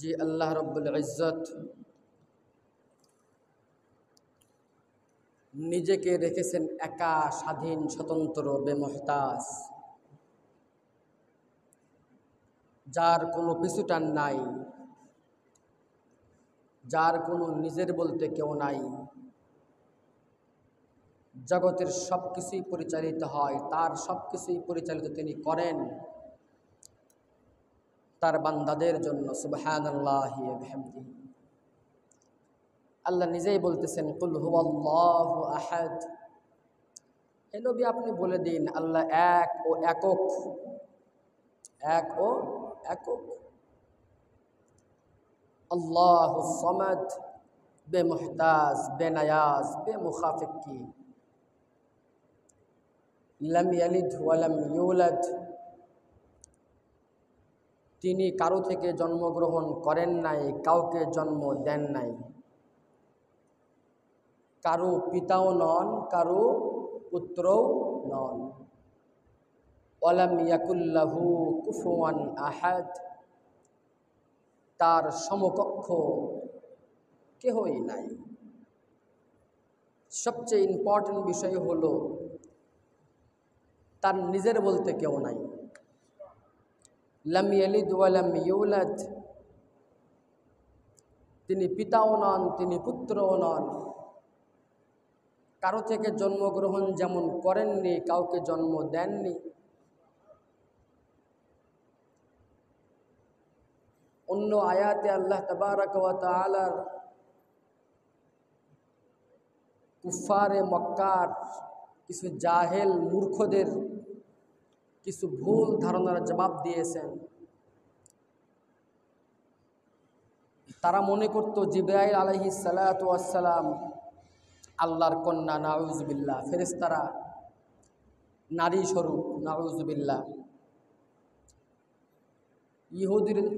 যে আল্লাহ রব্বুল ইজ্জত নিজেকে রেখেছেন একা, স্বাধীন, স্বতন্ত্র, বেমহতাজ, যার কোনো পিছুটান নাই, যার কোনো নিজের বলতে কেউ নাই। জগতের সব কিছুই পরিচালিত হয়, তার সব কিছুই পরিচালিত তিনি করেন তার বান্দাদের জন্য। সুবহানাল্লাহি ওয়া বিহামদিহি। আল্লাহ নিজেই বলতেছেন, কুল হুয়াল্লাহু আহাদ। হে নবী, আপনি বলে দিন আল্লাহ এক ও একক, এক ও একক। আল্লাহুস সামাদ, বেমুহতাজ, বেনায়াজ, বেমুখাফিকি। লাম ইয়ালিদ ওয়া লাম ইউলাদ, তিনি কারো থেকে জন্মগ্রহণ করেন নাই, কাউকে জন্ম দেন নাই। কারো পিতাও নন, কারো পুত্রও নন। ওয়ালাম ইয়াকুল্লাহু কুফুয়ান আহাদ, তার সমকক্ষ কেহই নাই। সবচেয়ে ইম্পর্টেন্ট বিষয় হলো তার নিজের বলতে কেউ নাই। লাম ইয়ালিদ ওয়া লাম ইউলাদ, তিনি পিতাও নন, তিনি পুত্রও নন। কারো থেকে জন্মগ্রহণ যেমন করেননি, কাউকে জন্ম দেননি। অন্য আয়াতে আল্লাহ তাবারাক ওয়া তাআলার কুফারে মক্কার কিছু জাহেল মূর্খদের কিছু ভুল ধারণার জবাব দিয়েছেন। তারা মনে করত জিবরাইল আলাইহিস সালাতু ওয়াস সালাম আল্লাহর কন্যা, নাউযুবিল্লাহ। ফেরেশতারা নারী স্বরূপ, নাউযুবিল্লাহ।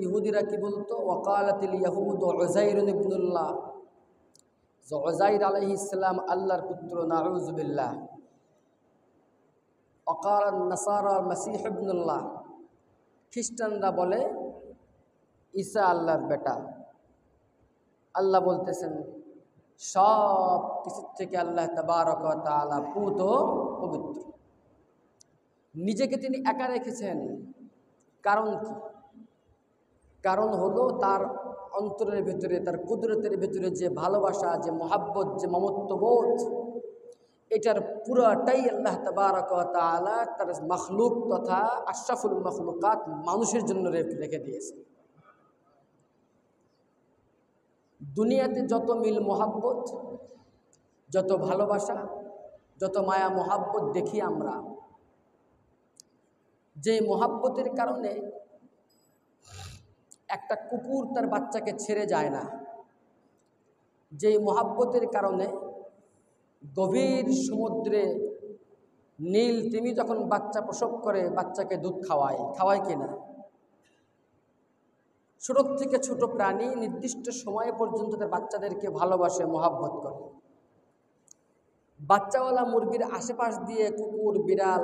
ইহুদিরা কি বলতো? ওয়াকালাতিল ইয়াহুদ উযাইর ইবনুল্লাহ, উযাইর আলাইহিস সালাম আল্লাহর পুত্র, নাউযুবিল্লাহ। ওয়াকালান নাসারা মাসীহ ইবনুল্লাহ, খ্রিস্টানরা বলে ঈসা আল্লাহর বেটা। আল্লাহ বলতেছেন সব কিছুর থেকে আল্লাহ তাবারক ওয়া তাআলা পুত ও পবিত্র। নিজেকে তিনি একা রেখেছেন। কারণ কি? কারণ হলো তার অন্তরের ভিতরে, তার কুদরতের ভিতরে যে ভালোবাসা, যে মহাব্বত, যে মমত্ববোধ, এটার পুরোটাই আল্লাহ তাবারক ওয়া তাআলা তার মখলুক তথা আশরাফুল মখলুকাত মানুষের জন্য রেখে দিয়েছে। দুনিয়াতে যত মিল মহাব্বত, যত ভালোবাসা, যত মায়া মহাব্বত দেখি আমরা, যে মহাব্বতের কারণে একটা কুকুর তার বাচ্চাকে ছেড়ে যায় না, যেই মহাব্বতের কারণে গভীর সমুদ্রে নীল তিমি যখন বাচ্চা প্রসব করে বাচ্চাকে দুধ খাওয়ায় কিনা। ছোট থেকে ছোট প্রাণী নির্দিষ্ট সময় পর্যন্ত তার বাচ্চাদেরকে ভালোবাসে, মহাব্বত করে। বাচ্চাওয়ালা মুরগির আশেপাশ দিয়ে কুকুর, বিড়াল,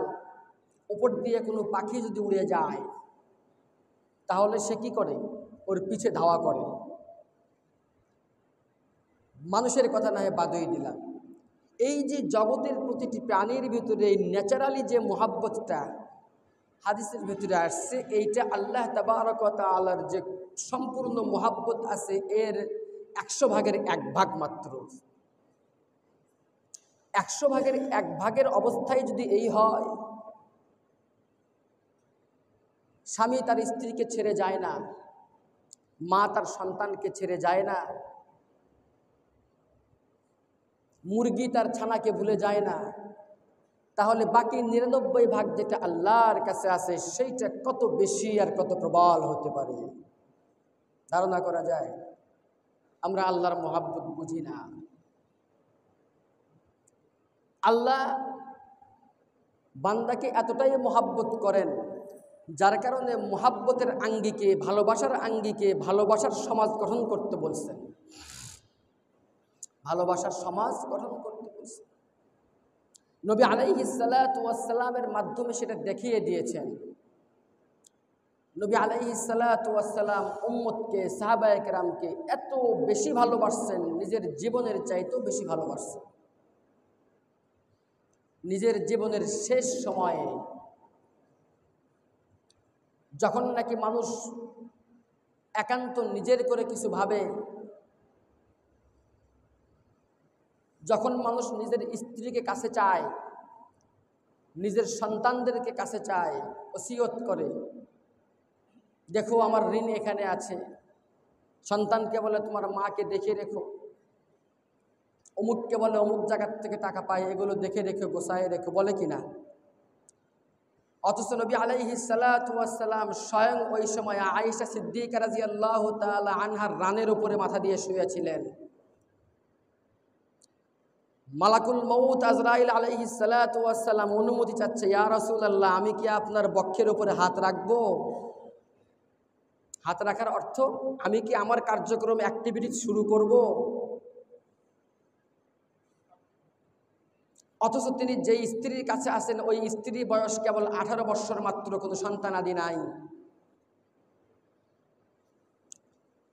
উপর দিয়ে কোনো পাখি যদি উড়ে যায় তাহলে সে কি করে? ওর পিছে ধাওয়া করে। মানুষের কথা না হয় বাদই দিলাম, এই যে জগতের প্রতিটি প্রাণীর ভিতরে ন্যাচারালি যে মহাব্বতটা হাদিসের ভিতরে আসছে, এইটা আল্লাহ তাবারক ওয়া তাআলার যে সম্পূর্ণ মহাব্বত আছে এর 100 ভাগের 1 ভাগ মাত্র। 100 ভাগের 1 ভাগের অবস্থায় যদি এই হয়, স্বামী তার স্ত্রীকে ছেড়ে যায় না, মা তার সন্তানকে ছেড়ে যায় না, মুরগি তার ছানাকে ভুলে যায় না, তাহলে বাকি 99 ভাগ যেটা আল্লাহর কাছে আছে সেইটা কত বেশি আর কত প্রবল হতে পারে ধারণা করা যায়? আমরা আল্লাহর মহাব্বত বুঝি না। আল্লাহ বান্দাকে এতটাই মহাব্বত করেন যার কারণে মহাব্বতের আঙ্গিকে, ভালোবাসার আঙ্গিকে ভালোবাসার সমাজ গঠন করতে বলছেন। ভালোবাসার সমাজ গঠন করতে বলছেন। নবী আলাইহিস সালাতু ওয়াস সালামের মাধ্যমে সেটা দেখিয়ে দিয়েছেন। নবী আলাইহিস সালাতু ওয়াস সালাম উম্মতকে সাহাবায়ে কেরামকে এত বেশি ভালোবাসছেন, নিজের জীবনের চাইতেও বেশি ভালোবাসছেন। নিজের জীবনের শেষ সময়ে যখন নাকি মানুষ একান্ত নিজের করে কিছু ভাবে, যখন মানুষ নিজের স্ত্রীকে কাছে চায়, নিজের সন্তানদেরকে কাছে চায়, ওসিয়ত করে, দেখো আমার ঋণ এখানে আছে, সন্তানকে বলে তোমার মাকে দেখে রেখো, অমুককে বলে অমুক জায়গার থেকে টাকা পায়, এগুলো দেখে রেখো, গোছায় রেখো, বলে কিনা? অথচ নবী আলাইহিস সালাতু ওয়াস সালাম স্বয়ং ওই সময় আয়েশা সিদ্দিকা রাদিয়াল্লাহু তাআলা আনহার রানের উপরে মাথা দিয়ে শুয়েছিলেন। মালাকুল মউত আজরাইল আলাইহিস সালাতু ওয়াস সালাম অনুমতি চাচ্ছে, ইয়া রাসূলুল্লাহ, আমি কি আপনার বক্ষের উপরে হাত রাখবো? হাত রাখার অর্থ আমি কি আমার কার্যক্রম অ্যাক্টিভিটি শুরু করব? অথচ তিনি যেই স্ত্রীর কাছে আসেন, ওই স্ত্রীর বয়স কেবল 18 বৎসর মাত্র, কোনো সন্তানাদি নাই।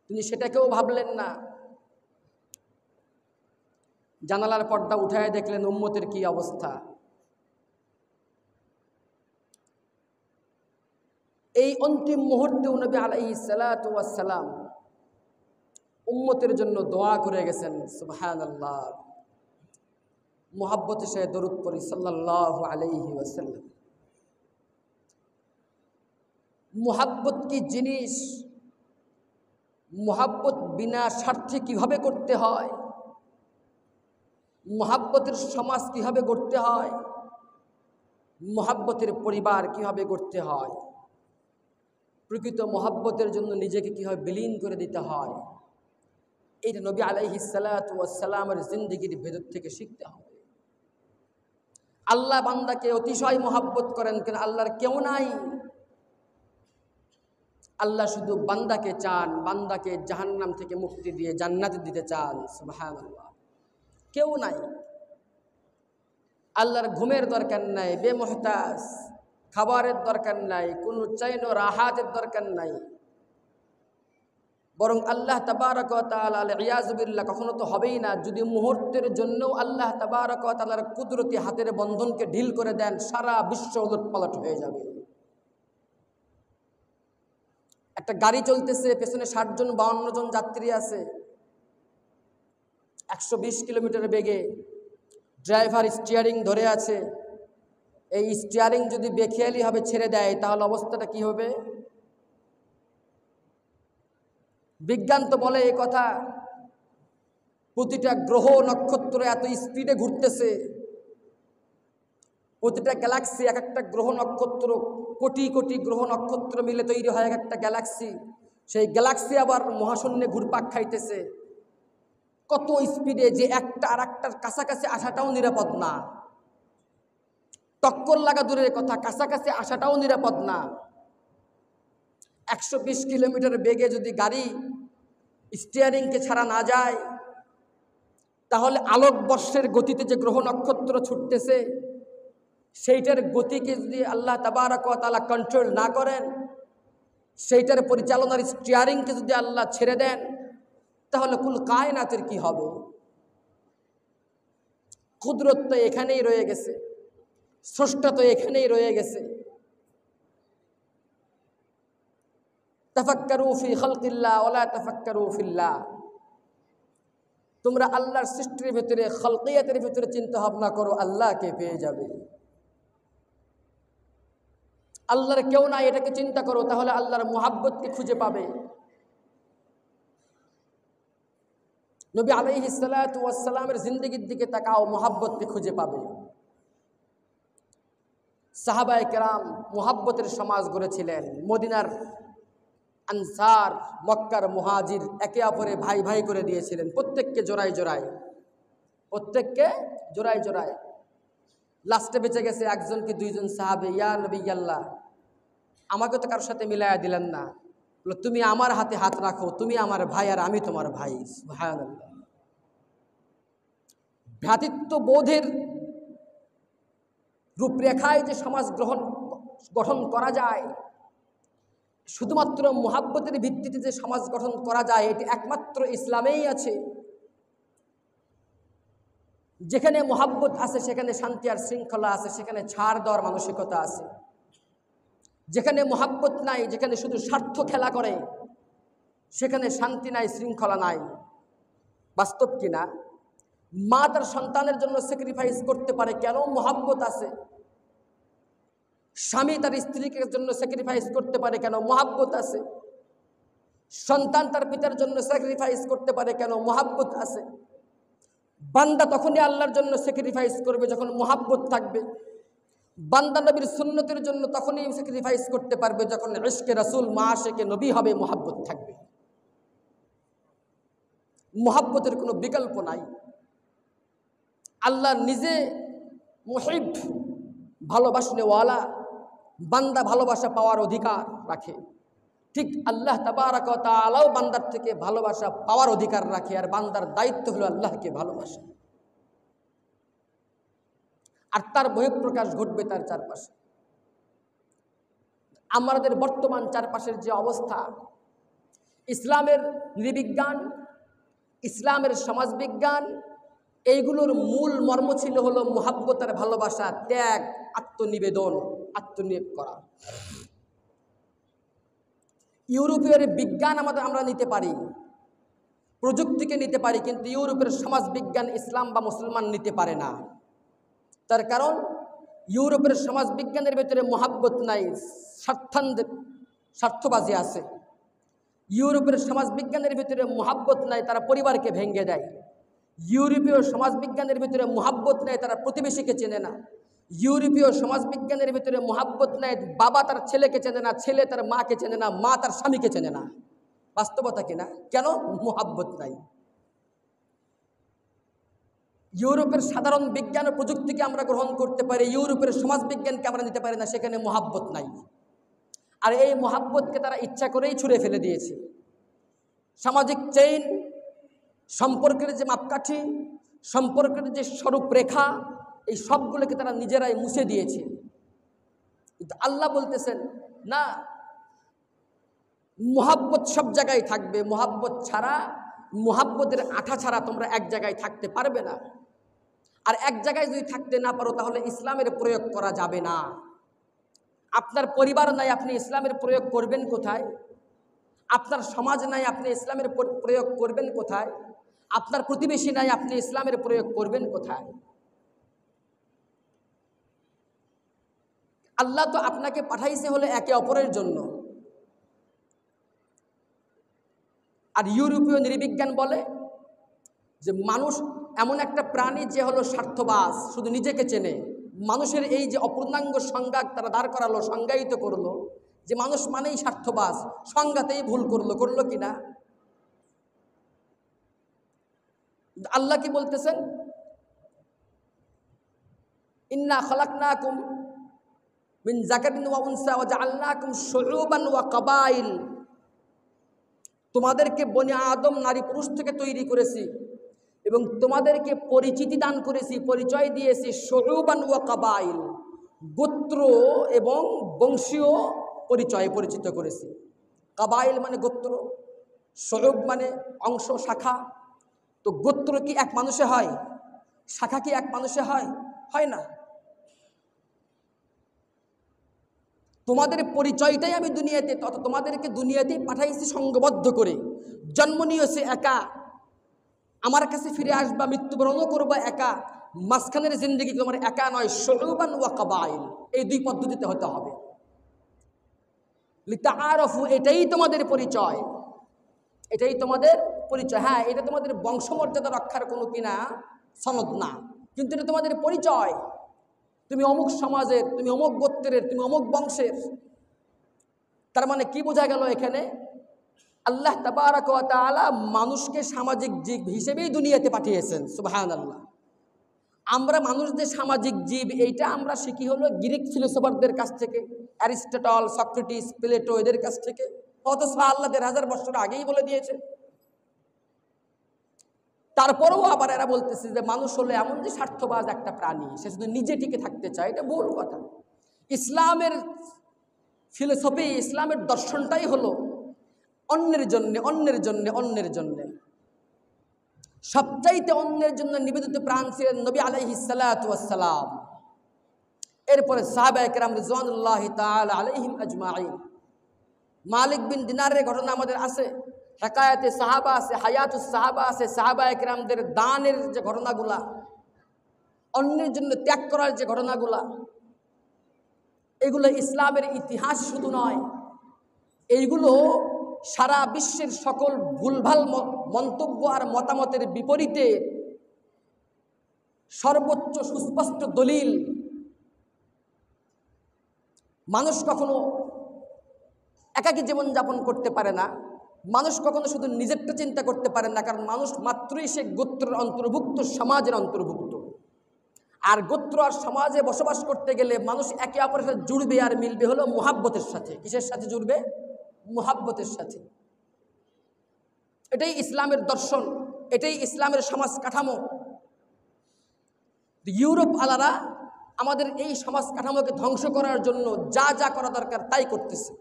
তিনি সেটাকেও ভাবলেন না। জানালার পর্দা উঠায় দেখলেন উম্মতের কি অবস্থা। এই অন্তিম মুহূর্তে নবী আলাইহিস সালাতু ওয়াস সালাম উম্মতের জন্য দোয়া করে গেছেন। সুবহানাল্লাহ। মুহাব্বতে সে দরুদ পড়ি সাল্লাল্লাহু আলাইহি ওয়াসাল্লাম। মুহাব্বত কি জিনিস, মুহাব্বত বিনা স্বার্থে কিভাবে করতে হয়, মুহাব্বতের সমাজ কিভাবে গড়তে হয়, মুহাব্বতের পরিবার কিভাবে গড়তে হয়, প্রকৃত মুহাব্বতের জন্য নিজেকে কিভাবে বিলীন করে দিতে হয়, এইটা নবী আলাইহিস সালাতু ওয়াস সালামের জিন্দেগির ভেতর থেকে শিখতে হবে। আল্লাহ বান্দাকে অতিশয় মুহাব্বত করেন, কেন আল্লাহর কেউ নাই। আল্লাহ শুধু বান্দাকে চান, বান্দাকে জাহান্নাম থেকে মুক্তি দিয়ে জান্নাতে দিতে চান। সুবহানাল্লাহ। কেউ নাই। আল্লাহর ঘুমের দরকার নাই, বেমহতাজ, খাবারের দরকার নাই, কোনো চাইনো রাহাতের দরকার নাই। বরং আল্লাহ তাবারক ওয়া তাআলা আল-ইয়াযু বিল্লাহ কখনো তো হবেই না, যদি মুহূর্তের জন্যও আল্লাহ তাবারক ওয়া তাআলার কুদরতি হাতের বন্ধনকে ঢিল করে দেন, সারা বিশ্ব উলটপালট হয়ে যাবে। একটা গাড়ি চলতেছে, পেছনে 60 জন 52 জন যাত্রী আছে, 120 কিলোমিটার বেগে, ড্রাইভার স্টিয়ারিং ধরে আছে। এই স্টিয়ারিং যদি বেখেয়ালিভাবে ছেড়ে দেয়, তাহলে অবস্থাটা কি হবে? বিজ্ঞান তো বলে এই কথা, প্রতিটা গ্রহ নক্ষত্র এত স্পিডে ঘুরতেছে, প্রতিটা গ্যালাক্সি, এক একটা গ্রহ নক্ষত্র, কোটি কোটি গ্রহ নক্ষত্র মিলে তৈরি হয় এক একটা গ্যালাক্সি। সেই গ্যালাক্সি আবার মহাশূন্যে ঘুরপাক খাইতেছে কত স্পিডে, যে একটা আর একটার কাছাকাছি আসাটাও নিরাপদ না। টক্কর লাগা দূরের কথা, কাছাকাছি আসাটাও নিরাপদ না। 120 কিলোমিটার বেগে যদি গাড়ি স্টিয়ারিংকে ছাড়া না যায়, তাহলে আলোকবর্ষের গতিতে যে গ্রহ নক্ষত্র ছুটতেছে, সেইটার গতিকে যদি আল্লাহ তাবারক ওয়া তাআলা কন্ট্রোল না করেন, সেইটার পরিচালনার স্টিয়ারিংকে যদি আল্লাহ ছেড়ে দেন, তাহলে কুল কায়নাতের কি হবে? কুদরত তো এখানেই রয়ে গেছে, স্রষ্টা তো এখানেই রয়ে গেছে। তাফাক্কারু ফি খালকিল্লাহ ওয়ালা তাফাক্কারু ফিল্লাহ। তোমরা আল্লাহর সৃষ্টির ভিতরে, খালকিয়াতের ভিতরে চিন্তা ভাবনা করো, আল্লাহকে পেয়ে যাবে। আল্লাহর কেউ নাই এটাকে চিন্তা করো, তাহলে আল্লাহর মুহাব্বতকে খুঁজে পাবে। নবী আলাইহিস সালাতু ওয়াস সালামের জিন্দেগির দিকে তাকাও, মুহাব্বতকে খুঁজে পাবে। সাহাবায়ে কেরাম মুহাব্বতের সমাজ গড়েছিলেন। মদিনার আনসার, মক্কার মুহাজির একে অপরে ভাই ভাই করে দিয়েছিলেন, প্রত্যেককে জোড়ায় জোড়ায়, প্রত্যেককে জোড়ায় জোড়ায়। লাস্টে বেঁচে গেছে একজন কি দুইজন সাহাবী, ইয়া নবী আল্লাহ, আমাকে তো কারোর সাথে মিলায়া দিলেন না, তুমি আমার হাতে হাত রাখো, তুমি আমার ভাই আর আমি তোমার ভাই। সুবহানাল্লাহ। ভ্রাতৃত্ববোধের রূপরেখায় যে সমাজ গঠন করা যায়, শুধুমাত্র মুহাব্বতের ভিত্তিতে যে সমাজ গঠন করা যায় এটি একমাত্র ইসলামেই আছে। যেখানে মুহাব্বত আছে সেখানে শান্তি আর শৃঙ্খলা আছে, সেখানে ছাড় দেওয়ার মানসিকতা আছে। যেখানে মুহাব্বত নাই, যেখানে শুধু স্বার্থ খেলা করে, সেখানে শান্তি নাই, শৃঙ্খলা নাই। বাস্তব কিনা? মা তার সন্তানের জন্য স্যাক্রিফাইস করতে পারে, কেন? মুহাব্বত আছে। স্বামী তার স্ত্রীকে জন্য স্যাক্রিফাইস করতে পারে, কেন? মুহাব্বত আছে। সন্তান তার পিতার জন্য স্যাক্রিফাইস করতে পারে, কেন? মুহাব্বত আছে। বান্দা তখনই আল্লাহর জন্য স্যাক্রিফাইস করবে যখন মুহাব্বত থাকবে। বান্দা নবীর সুন্নতের জন্য তখনই স্যাক্রিফাইস করতে পারবে যখন ইশকে রাসূল, মাশিকে নবী হবে, মুহাব্বত থাকবে। মুহাব্বতের কোনো বিকল্প নাই। আল্লাহ নিজে মুহিব, ভালোবাসনেওয়ালা। বান্দা ভালোবাসা পাওয়ার অধিকার রাখে, ঠিক আল্লাহ তাবারাক ওয়া তাআলাও বান্দার থেকে ভালোবাসা পাওয়ার অধিকার রাখে। আর বান্দার দায়িত্ব হলো আল্লাহকে ভালোবাসা, আর তার বহিঃপ্রকাশ ঘটবে তার চারপাশে। আমাদের বর্তমান চারপাশের যে অবস্থা, ইসলামের নৃবিজ্ঞান, ইসলামের সমাজবিজ্ঞান, এইগুলোর মূল মর্ম ছিল হলো মুহাব্বত আর ভালোবাসা, ত্যাগ, আত্মনিবেদন, আত্মনিয়োগ করা। ইউরোপীয় বিজ্ঞান আমরা নিতে পারি, প্রযুক্তিকে নিতে পারি, কিন্তু ইউরোপের সমাজবিজ্ঞান ইসলাম বা মুসলমান নিতে পারে না। তার কারণ ইউরোপের সমাজবিজ্ঞানের ভিতরে মুহাব্বত নাই, স্বার্থবাজি আছে। ইউরোপের সমাজবিজ্ঞানের ভিতরে মুহাব্বত নাই, তারা পরিবারকে ভেঙে দেয়। ইউরোপীয় সমাজবিজ্ঞানের ভিতরে মুহাব্বত নাই, তারা প্রতিবেশীকে চেনে না। ইউরোপীয় সমাজবিজ্ঞানের ভিতরে মুহাব্বত নাই, বাবা তার ছেলেকে চেনে না, ছেলে তার মাকে চেনে না, মা তার স্বামীকে চেনে না। বাস্তবতা কিনা? কেন? মুহাব্বত নাই। ইউরোপের সাধারণ বিজ্ঞান ও প্রযুক্তিকে আমরা গ্রহণ করতে পারি, ইউরোপের সমাজবিজ্ঞানকে আমরা নিতে পারি না, সেখানে মুহাব্বত নাই। আর এই মুহাব্বতকে তারা ইচ্ছা করেই ছুঁড়ে ফেলে দিয়েছে। সামাজিক চেইন, সম্পর্কের যে মাপকাঠি, সম্পর্কের যে স্বরূপরেখা, এই সবগুলোকে তারা নিজেরাই মুছে দিয়েছে। কিন্তু আল্লাহ বলতেছেন না, মুহাব্বত সব জায়গায় থাকবে। মুহাব্বত ছাড়া, মুহাব্বতের আঠা ছাড়া তোমরা এক জায়গায় থাকতে পারবে না। আর এক জায়গায় যদি থাকতে না পারো তাহলে ইসলামের প্রয়োগ করা যাবে না। আপনার পরিবার নাই, আপনি ইসলামের প্রয়োগ করবেন কোথায়? আপনার সমাজ নাই, আপনি ইসলামের প্রয়োগ করবেন কোথায়? আপনার প্রতিবেশী নাই, আপনি ইসলামের প্রয়োগ করবেন কোথায়? আল্লাহ তো আপনাকে পাঠাইছে হলে একে অপরের জন্য। আর ইউরোপীয় নৃবিজ্ঞান বলে যে মানুষ এমন একটা প্রাণী যে হলো স্বার্থবাজ, শুধু নিজেকে চেনে। মানুষের এই যে অপূর্ণাঙ্গ সংজ্ঞা তারা দাঁড় করালো, সংজ্ঞায়িত করলো যে মানুষ মানেই স্বার্থবাজ, সংজ্ঞাতেই ভুল করলো কিনা? আল্লাহ কি বলতেছেন? ইন্না খালাকনাকুম মিন যাকারিন ওয়া উনসা ওয়া জাআলনাকুম শুউবান ওয়া কাবাইল। তোমাদেরকে বনি আদম নারী পুরুষ থেকে তৈরি করেছি এবং তোমাদেরকে পরিচিতি দান করেছি, পরিচয় দিয়েছি শুউবান ওয়া কাবাইল, গোত্র এবং বংশীয় পরিচয়ে পরিচিত করেছি। কাবাইল মানে গোত্র, শুউব মানে অংশ, শাখা। তো গোত্র কি এক মানুষে হয়? শাখা কি এক মানুষে হয়? হয় না। তোমাদের পরিচয়টাই আমি দুনিয়াতে, তোমাদেরকে দুনিয়াতেই পাঠাইছি সংঘবদ্ধ করে। জন্ম নিয়েছে একা, আমার কাছে ফিরে আসবা, মৃত্যুবরণও করবা একা, মাঝখানের জিন্দেগি তোমার একা নয়। শুউবান ওয়া কাবাইল, এই দুই পদ্ধতিতে হতে হবে। লিতাআরাফু, এটাই তোমাদের পরিচয়, এটাই তোমাদের পরিচয়। হ্যাঁ, এটা তোমাদের বংশমর্যাদা রক্ষার কোনো কিনা সনদ না, কিন্তু এটা তোমাদের পরিচয়। তুমি অমুক সমাজের, তুমি অমুক গোত্রের, তুমি অমুক বংশের। তার মানে কি বোঝা গেল এখানে? আল্লাহ তাবারাক ওয়া তাআলা মানুষকে সামাজিক জীব হিসেবেই দুনিয়াতে পাঠিয়েছেন। সুবহানাল্লাহ। আমরা মানুষ যে সামাজিক জীব, এইটা আমরা শিখি হলো গ্রিক ফিলোসফারদের কাছ থেকে, অ্যারিস্টটল, সক্রেটিস, প্লেটো, এদের কাছ থেকে। অথচ আল্লাহ ১,৫০০ বছর আগেই বলে দিয়েছে। তারপরেও আবার এরা বলতেছে যে মানুষ হলো এমন যে স্বার্থবাজ একটা প্রাণী, সে শুধু নিজে টিকে থাকতে চায়। এটা ভুল কথা। ইসলামের ফিলোসফি, ইসলামের দর্শনটাই হলো অন্যের জন্যে, অন্যের জন্যে, অন্যের জন্যে। সবচাইতে অন্যের জন্য নিবেদিত প্রাণ ছিলেন নবী আলাইহিস সালাতু ওয়াস সালাম। এরপরে সাহাবায়ে কেরাম রিজওয়ানুল্লাহি তাআলা আলাইহিম আজমাইন। মালিক বিন দিনারের ঘটনা আমাদের আছে, হেকায়াতে সাহাবা আছে, হায়াতুস সাহাবা আছে, সাহাবায়ে কেরামদের দানের যে ঘটনাগুলা, অন্যের জন্য ত্যাগ করার যে ঘটনাগুলা, এগুলো ইসলামের ইতিহাস শুধু নয়, এইগুলো সারা বিশ্বের সকল ভুলভাল মন্তব্য আর মতামতের বিপরীতে সর্বোচ্চ সুস্পষ্ট দলিল। মানুষ কখনো একাকী জীবনযাপন করতে পারে না, মানুষ কখনো শুধু নিজেরটা চিন্তা করতে পারে না, কারণ মানুষ মাত্রই সে গোত্রের অন্তর্ভুক্ত, সমাজের অন্তর্ভুক্ত। আর গোত্র আর সমাজে বসবাস করতে গেলে মানুষ একে অপরের সাথে জুড়বে আর মিলবে হলো মুহাব্বতের সাথে। কিসের সাথে জুড়বে? মুহাব্বতের সাথে। এটাই ইসলামের দর্শন, এটাই ইসলামের সমাজ কাঠামো। ইউরোপ আলারা আমাদের এই সমাজ কাঠামোকে ধ্বংস করার জন্য যা যা করা দরকার তাই করতেছে।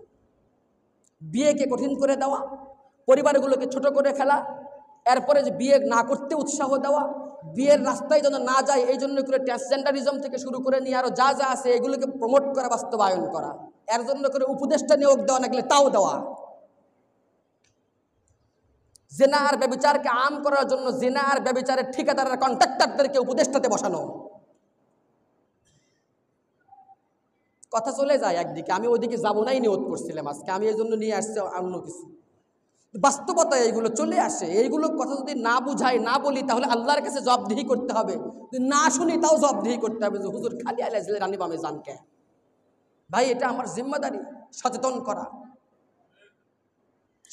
বিয়েকে কঠিন করে দেওয়া, পরিবারগুলোকে ছোট করে ফেলা, এরপরে যে বিয়ে না করতে উৎসাহ দেওয়া, বিয়ের রাস্তায় যেন না যায় এই জন্য করে ট্রান্সজেন্ডারিজম থেকে শুরু করে নিয়ে আরও যা যা আছে এগুলোকে প্রমোট করা, বাস্তবায়ন করা, এর জন্য করে উপদেষ্টা নিয়োগ দেওয়া, না গেলে তাও দেওয়া। জেনা আর ব্যভিচারকে আম করার জন্য জেনা আর ব্যভিচারের ঠিকাদার আর কন্ট্রাক্টরদেরকে উপদেষ্টাতে বসানো। কথা চলে যায় একদিকে, আমি ওইদিকে যাবো নাই নিয়ত করছিলাম আজকে, আমি এই জন্য নিয়ে আসছি অন্য কিছু। বাস্তবতা এইগুলো চলে আসে, এইগুলো কথা যদি না বুঝাই, না বলি, তাহলে আল্লাহর কাছে জবাবদিহি করতে হবে। যদি না শুনি তাও জবাবদিহি করতে হবে যে হুজুর খালি আলাইছিলে রানী বামে জানকে। ভাই, এটা আমার জিম্মাদারি, সচেতন করা,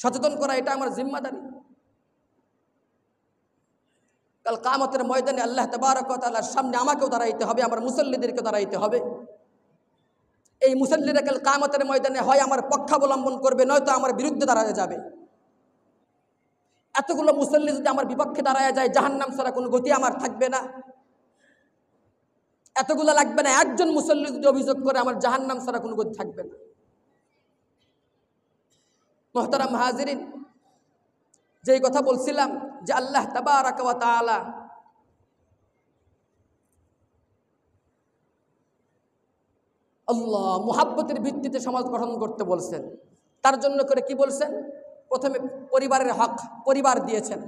সচেতন করা, এটা আমার জিম্মাদারি। কাল কিয়ামতের ময়দানে আল্লাহ তাবারক ওয়া তাআলার সামনে আমাকেও দাঁড়াইতে হবে, আমার মুসল্লিদেরকে দাঁড়াইতে হবে। এই মুসল্লিরা কাল কিয়ামতের ময়দানে হয় আমার পক্ষাবলম্বন করবে, নয়তো আমার বিরুদ্ধে দাঁড়ায় যাবে। এতগুলো মুসল্লি যদি আমার বিপক্ষে দাঁড়ায় যায়, জাহান্নাম ছাড়া কোনো গতি আমার থাকবে না। এতগুলো লাগবে না, একজন মুসল্লি যদি অভিযোগ করে আমার জাহান্নাম ছাড়া কোনো গতি থাকবে না। মুহতারাম হাজিরিন, যেই কথা বলছিলাম যে আল্লাহ তাবারাক ওয়া তাআলা আল্লাহ মুহাব্বতের ভিত্তিতে সমাজ গঠন করতে বলছেন। তার জন্য করে কি বলছেন? প্রথমে পরিবারের হক, পরিবার দিয়েছেন।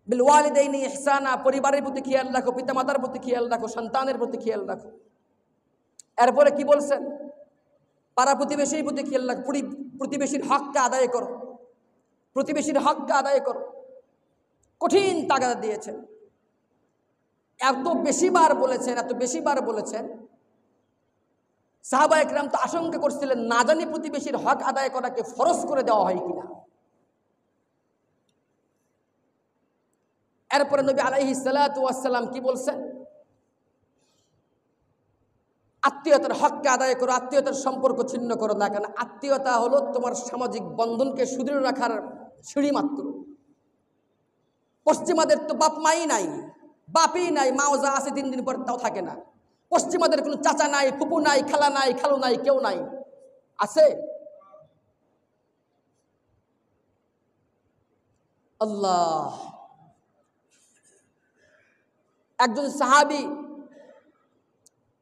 বিল ওয়ালিদাইনি ইহসানা, পরিবারের প্রতি খেয়াল রাখো, পিতামাতার প্রতি খেয়াল রাখো, সন্তানের প্রতি খেয়াল রাখো। এরপরে কি বলছেন? পাড়া প্রতিবেশীর প্রতি খেয়াল রাখো, প্রতিবেশীর হককে আদায় করো, প্রতিবেশীর হককে আদায় করো। কঠিন তাগাদা দিয়েছেন, এত বেশিবার বলেছেন, এত বেশিবার বলেছেন। সাহাবায়ে কেরাম তো আশঙ্কা করছিলেন না জানি প্রতিবেশীর হক আদায় করাকে ফরজ করে দেওয়া হয় কিনা। এরপরে নবী আলাইহিস সালাতু ওয়াস সালাম কি বলছেন? আত্মীয়তার হককে আদায় করো, আত্মীয়তার সম্পর্ক ছিন্ন করো না, কেন আত্মীয়তা হলো তোমার সামাজিক বন্ধনকে সুদৃঢ় রাখার সিঁড়ি মাত্র। পশ্চিমাদের তো বাপ মাই নাই, বাপই নাই, মাও যা আছে 3 দিন পর তাও থাকে না। পশ্চিমাদের কোনো চাচা নাই, ফুপু নাই, খালা নাই, খালু নাই, কেউ নাই। আছে? আল্লাহ। একজন সাহাবী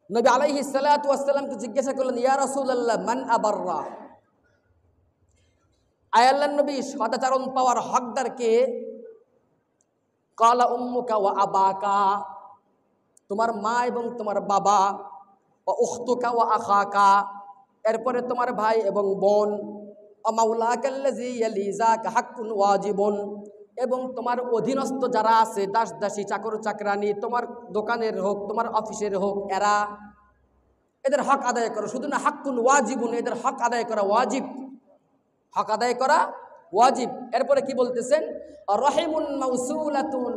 নবী আলাইহিস সালাতু ওয়াস সালামকে জিজ্ঞাসা করলেন, ইয়া রাসূলুল্লাহ মান আবাররা, আয় আল্লাহর নবী, সদাচরণ পাওয়ার হকদার কে? কালা উম্মুকা ওয়া আবাকা, তোমার মা এবং তোমার বাবা, ওয়া উখতুকা ওয়া আখাকা, এরপরে তোমার ভাই এবং বোন, ওয়া মাওলাকাল্লাযী ইয়ালিজাকা হাক্কুন ওয়াজিবুন, এবং তোমার অধীনস্থ যারা আছে, দাস দাসী, চাকর চাকরানি, তোমার দোকানের হোক, তোমার অফিসের হোক, এদের হক আদায় করো। শুধু না হাক্কুন ওয়াজিবুন, এদের হক আদায় করা ওয়াজিব, হক আদায় করা ওয়াজিব। এরপরে কি বলতেছেন? রহিমুন মাউসুলাতুন,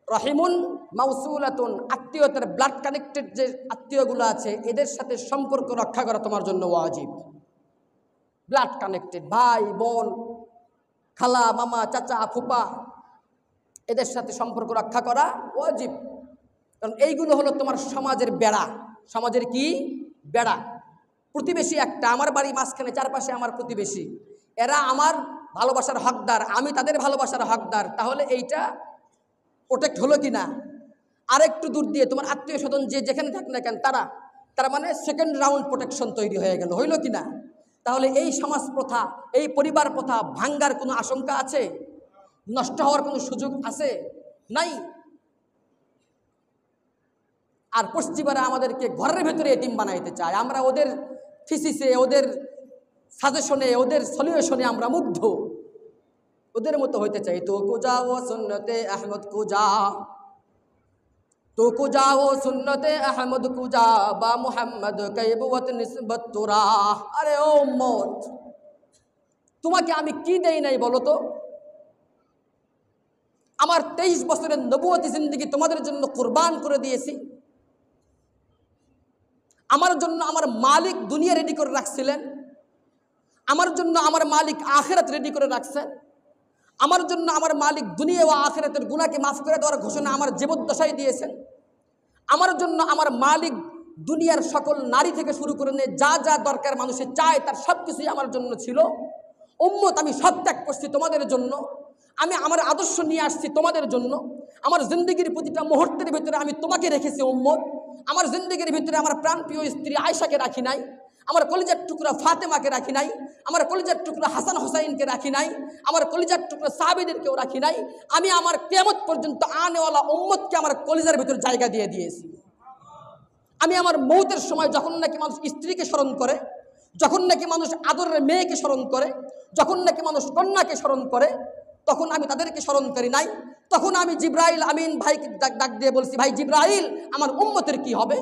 রহিমুন মাউসুলাতুন, আত্মীয়তার ব্লাড কানেক্টেড যে আত্মীয়গুলো আছে এদের সাথে সম্পর্ক রক্ষা করা তোমার জন্য ওয়াজিব। ব্লাড কানেক্টেড ভাই বোন, খালা মামা চাচা ফুপা, এদের সাথে সম্পর্ক রক্ষা করা ওয়াজিব। কারণ এইগুলো হলো তোমার সমাজের বেড়া। সমাজের কি বেড়া? প্রতিবেশী একটা, আমার বাড়ি মাঝখানে, চারপাশে আমার প্রতিবেশী, এরা আমার ভালোবাসার হকদার, আমি তাদের ভালোবাসার হকদার, তাহলে এইটা প্রোটেক্ট হলো কি না? আরেকটু দূর দিয়ে তোমার আত্মীয় স্বজন যে যেখানে থাক না কেন তারা মানে সেকেন্ড রাউন্ড প্রোটেকশন তৈরি হয়ে গেল, হইল কি না? তাহলে এই সমাজ প্রথা, এই পরিবার প্রথা ভাঙ্গার কোনো আশঙ্কা আছে? নষ্ট হওয়ার কোনো সুযোগ আছে? নাই। আর পশ্চিমারা আমাদেরকে ঘরের ভেতরে এতিম বানাইতে চায়। আমরা ওদের থিসিসে, ওদের সাজেশনে, ওদের সলিউশনে আমরা মুগ্ধ, ওদের মতো হইতে চাই। তো কুজা ও সুন্নতে আহমদ কুজা, তো কুজা ও সুন্নতে আহমদ কুজা, বা মুহাম্মদ কাইবুত নিসবত তুরা। আরে ও উম্মত, তোমাকে আমি কি দেই নাই বলো তো? আমার 23 বছরের নবুয়তি জিন্দেগি তোমাদের জন্য কুরবান করে দিয়েছি। আমার জন্য আমার মালিক দুনিয়া রেডি করে রাখছিলেন, আমার জন্য আমার মালিক আখিরাত রেডি করে রাখছেন, আমার জন্য আমার মালিক দুনিয়া ও আখিরাতের গুনাহকে মাফ করে দেওয়ার ঘোষণা আমার জীবদ্দশায় দিয়েছেন। আমার জন্য আমার মালিক দুনিয়ার সকল নারী থেকে শুরু করে নিয়ে যা যা দরকার মানুষের চায় তার সব কিছুই আমার জন্য ছিল। উম্মত, আমি সব ত্যাগ করছি তোমাদের জন্য, আমি আমার আদর্শ নিয়ে আসছি তোমাদের জন্য। আমার জিন্দগির প্রতিটা মুহূর্তের ভিতরে আমি তোমাকে রেখেছি উম্মত। আমার জিন্দগির ভিতরে আমার প্রাণপ্রিয় স্ত্রী আয়েশাকে রাখি নাই, আমার কলিজার টুকরা ফাতেমাকে রাখি নাই, আমার কলিজার টুকরা হাসান হোসাইনকে রাখি নাই, আমার কলিজার টুকরা সাহাবীদেরকেও রাখি নাই। আমি আমার কিয়ামত পর্যন্ত আনেওয়ালা উম্মতকে আমার কলিজার ভিতরে জায়গা দিয়ে দিয়েছি। আমি আমার মৌতের সময় যখন নাকি মানুষ স্ত্রীকে স্মরণ করে, যখন নাকি মানুষ আদরের মেয়েকে স্মরণ করে, যখন নাকি মানুষ কন্যাকে স্মরণ করে, তখন আমি তাদেরকে স্মরণ করি নাই। তখন আমি জিব্রাইল আমিন ভাইকে ডাক দিয়ে বলছি, ভাই জিব্রাইল, আমার উম্মতের কি হবে?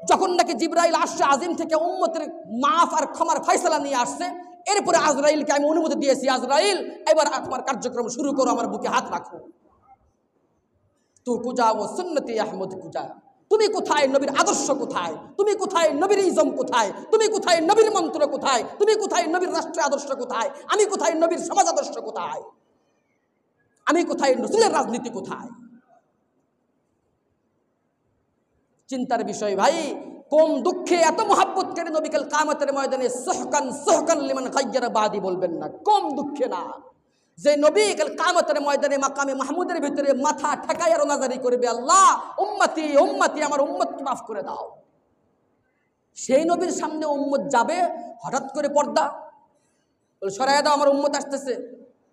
যখন নাকি জিব্রাইল আসছে আজিম থেকে উম্মতের মাফ আর ক্ষমার ফয়সালা নিয়ে আসছে, এরপরে আজরাইলকে আমি অনুমতি দিয়েছি, আজরাইল এবার তোমার কার্যক্রম শুরু করো, আমার বুকে হাত রাখো। তো কুজা ও সুন্নতি আহমদ কুজা, তুমি কোথায়? নবীর আদর্শ কোথায়? তুমি কোথায়? নবীর ইজম কোথায়? তুমি কোথায়? নবীর মন্ত্র কোথায়? তুমি কোথায়? নবীর রাষ্ট্রের আদর্শ কোথায়? আমি কোথায়? নবীর সমাজ আদর্শ কোথায়? আমি কোথায়? রাসূলের রাজনীতি কোথায়? চিন্তার বিষয় ভাই। কোন দুঃখে এত মোহাব্বত করে নবী কাল কিয়ামতের ময়দানে সুহকান সুহকান লিমান গায়্যারা বাদি বলবেন না? কম দুঃখে না, যে নবী কাল কিয়ামতের ময়দানে মাকামে মাহমুদের ভিতরে মাথা ঠেকায় আর নাজারি করবে, আল্লাহ উম্মতি উম্মতি, আমার উম্মতকে মাফ করে দাও। সেই নবীর সামনে উম্মত যাবে, হঠাৎ করে পর্দা বলে সরাইয়া দাও, আমার উম্মত আসতেছে।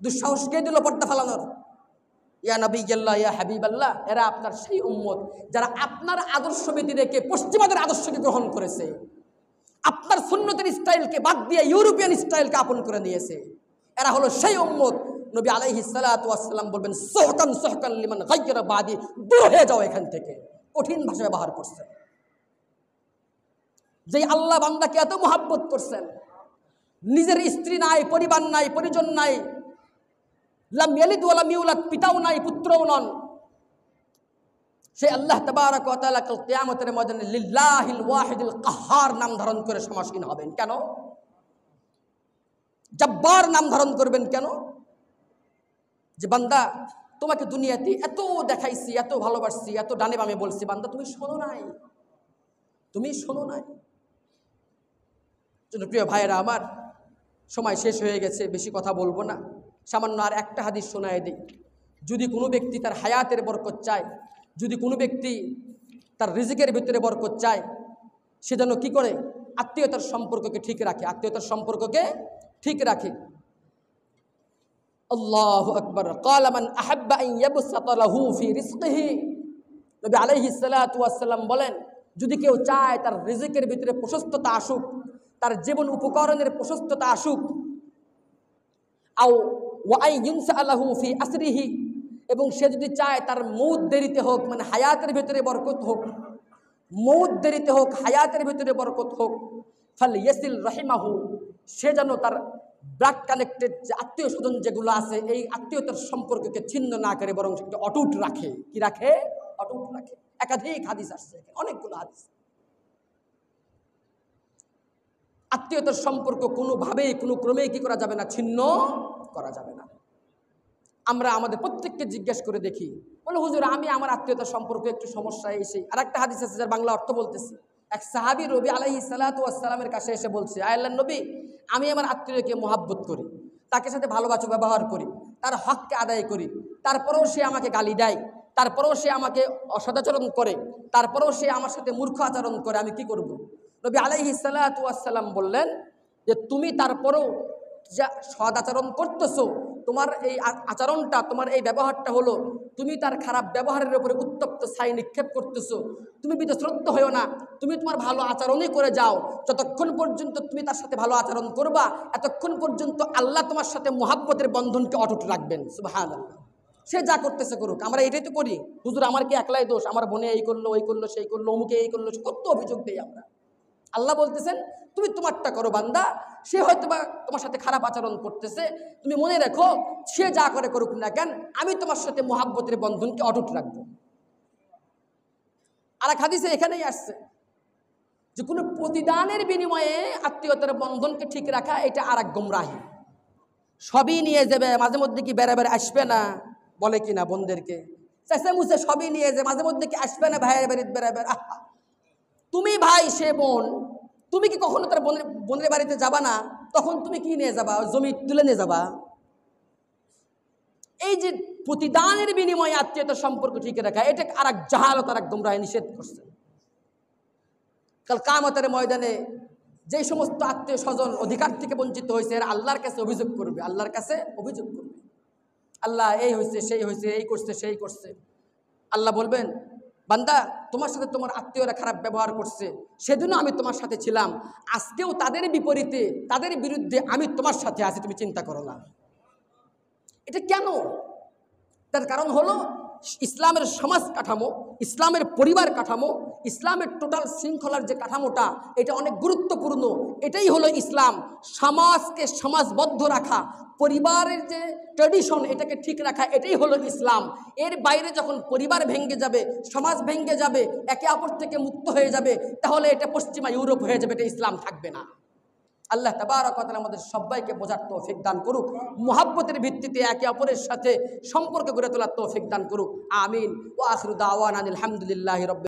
দুঃসাহস কে দিল পর্দা ফালানোর? ইয়া নবী আল্লাহ, ইয়া হাবিব আল্লাহ, এরা আপনার সেই উম্মত যারা আপনার আদর্শ ব্যতি রেখে পশ্চিমাদের আদর্শকে গ্রহণ করেছে, আপনার সুন্নতের স্টাইলকে বাদ দিয়ে ইউরোপিয়ান স্টাইলকে আপন করে নিয়েছে। এরা হলো সেই উম্মত। নবী আলাইহিস সালাতু ওয়াস সালাম বলবেন সুহকান সুহকান লিমান গায়্যারা বাদি, দূর হয়ে যাও এখান থেকে। কঠিন ভাষা ব্যবহার করছেন। যেই আল্লাহ বান্দাকে এত মোহাব্বত করছেন, নিজের স্ত্রী নাই, পরিবার নাই, পরিজন নাই, লাম ইয়ালিদ ওয়া লাম ইউলাদ, পিতাও নাই, পুত্রও নন, সেই আল্লাহ তাবারক ওয়া তাআলা কাল কিয়ামতের ময়দানে লিল্লাহিল ওয়াহিদুল কাহ্হার নাম ধারণ করে সমাসীন হবেন। কেন? জব্বার নাম ধারণ করবেন কেন? যে বান্দা, তোমাকে দুনিয়াতে এত দেখাইছি, এত ভালোবাসছি, এত ডানে বামে বলছি, বান্দা তুমি শোনো নাই, তুমি শোনো নাই। জন্য প্রিয় ভাইয়েরা আমার, সময় শেষ হয়ে গেছে, বেশি কথা বলবো না। সামান্য আর একটা হাদিস শোনায় দিই। যদি কোনো ব্যক্তি তার হায়াতের বরকত চায়, যদি কোনো ব্যক্তি তার রিজিকের ভিতরে বরকত চায়, সে যেন কী করে? আত্মীয়তার সম্পর্ককে ঠিক রাখে, আত্মীয়তার সম্পর্ককে ঠিক রাখে। আল্লাহু আকবার। ক্বালা মান আহাব্বা আন ইয়াবসাতা লাহু ফি রিজকিহি, নবী আলাইহিস সালাতু ওয়াস সালাম বলেন, যদি কেউ চায় তার রিজিকের ভিতরে প্রশস্ততা আসুক, তার জীবন উপকরণের প্রশস্ততা আসুক, আও ওয়া আন ইউনসা লাহু ফি আসরিহি, এবং সে যদি চায় তার মৌত দেরিতে হোক, মানে হায়াতের ভিতরে বরকত হোক, মৌত দেরিতে হোক, হায়াতের ভিতরে বরকত হোক, ফালইয়াসিল রাহিমাহু, সে যেন তার ব্লাড কানেক্টেড যে আত্মীয় স্বজন যেগুলো আছে, এই আত্মীয়তার সম্পর্ককে ছিন্ন না করে বরং সেটা অটুট রাখে। কি রাখে? অটুট রাখে। একাধিক হাদিস আসছে, অনেকগুলো হাদিস। আত্মীয়তার সম্পর্ক কোনোভাবেই কোনো ক্রমেই কি করা যাবে না? ছিন্ন করা যাবে না। আমরা আমাদের প্রত্যেককে জিজ্ঞেস করে দেখি, বলে হুজুর আমি আমার আত্মীয়তার সম্পর্কে একটু সমস্যা এসে, আর একটা হাদিস আছে যার বাংলা অর্থ বলতেছি, এক সাহাবী নবী আলাইহিস সালাতু ওয়াস সালামের কাছে এসে বলছে, আল্লাহর নবী, আমি আমার আত্মীয়কে মহাব্বত করি, তাকে সাথে ভালোবাসা ব্যবহার করি, তার হককে আদায় করি, তারপরেও সে আমাকে গালি দেয়, তারপরেও সে আমাকে অসদাচরণ করে, তারপরেও সে আমার সাথে মূর্খ আচরণ করে, আমি কি করব? নবী আলাইহিস সালাতু ওয়াস সালাম বললেন যে তুমি তারপরেও যা সদাচরণ করতেছো, তোমার এই আচরণটা, তোমার এই ব্যবহারটা হলো তুমি তার খারাপ ব্যবহারের উপরে উত্তপ্ত ছাই নিক্ষেপ করতেছো। তুমি বিতশ্রদ্ধ হয়েও না, তুমি তোমার ভালো আচরণই করে যাও। যতক্ষণ পর্যন্ত তুমি তার সাথে ভালো আচরণ করবা, এতক্ষণ পর্যন্ত আল্লাহ তোমার সাথে মুহাব্বতের বন্ধনকে অটুট রাখবেন। সুবহানাল্লাহ। সে যা করতেছে করুক, আমরা এটাই তো করি। হুজুর আমার কি একলাই দোষ? আমার বোনে এই করলো, ওই করলো, সেই করলো, অমুকে এই করলো, কত অভিযোগ দিই আমরা। আল্লাহ বলতেছেন তুমি তোমারটা করো বান্দা, সে হয়তো বা তোমার সাথে খারাপ আচরণ করতেছে, তুমি মনে রেখো সে যা করে করুক না কেন, আমি তোমার সাথে মুহাব্বতের বন্ধনকে অটুট রাখবো। আর এক হাদিসে এখানেই আসছে যে কোনো প্রতিদানের বিনিময়ে আত্মীয়তার বন্ধনকে ঠিক রাখা এটা আর এক গুমরাহি। সবই নিয়ে যাবে, মাঝে মধ্যে কি বেড়া বেড়া আসবে না, বলে কিনা বোনদেরকে চেঁচে মুছে সবই নিয়ে যাবে, মাঝে মধ্যে কি আসবে না ভাইয়ের বাড়িতে বেড়া বেড়া। তুমি ভাই সে বোন, তুমি কি কখনো তার বোনের বাড়িতে যাবা না? তখন তুমি কি নিয়ে যাবা? জমি তুলে নিয়ে যাবা? এই যে প্রতিদানের বিনিময়ে আত্মীয়তার সম্পর্ক ঠিক রাখা, এটা আর এক জাহালত, আর এক গুমরাহি নিষেধ করছে। কাল কিয়ামতের ময়দানে যেই সমস্ত আত্মীয় স্বজন অধিকার থেকে বঞ্চিত হয়েছে, এরা আল্লাহর কাছে অভিযোগ করবে, আল্লাহর কাছে অভিযোগ করবে, আল্লাহ এই হয়েছে, সেই হয়েছে, এই করছে, সেই করছে। আল্লাহ বলবেন, বান্দা তোমার সাথে তোমার আত্মীয়রা খারাপ ব্যবহার করছে, সেদিনও আমি তোমার সাথে ছিলাম, আজকেও তাদের বিপরীতে, তাদের বিরুদ্ধে আমি তোমার সাথে আছি, তুমি চিন্তা করো না। এটা কেন? তার কারণ হলো ইসলামের সমাজ কাঠামো, ইসলামের পরিবার কাঠামো, ইসলামের টোটাল শৃঙ্খলার যে কাঠামোটা, এটা অনেক গুরুত্বপূর্ণ। এটাই হলো ইসলাম। সমাজকে সমাজবদ্ধ রাখা, পরিবারের যে ট্র্যাডিশন, এটাকে ঠিক রাখা, এটাই হলো ইসলাম। এর বাইরে যখন পরিবার ভেঙে যাবে, সমাজ ভেঙে যাবে, একে অপর থেকে মুক্ত হয়ে যাবে, তাহলে এটা পশ্চিমা ইউরোপ হয়ে যাবে, এটা ইসলাম থাকবে না। আল্লাহ তাবারক ওয়া তাআলা আমাদের সবাইকে বোঝার তৌফিক দান করুক, মুহাব্বতের ভিত্তিতে একে অপরের সাথে সম্পর্ক গড়ে তোলার তৌফিক দান করুক। আমিন। ওয়া আখিরু দাওয়ানা আলহামদুলিল্লাহি রাব্বিল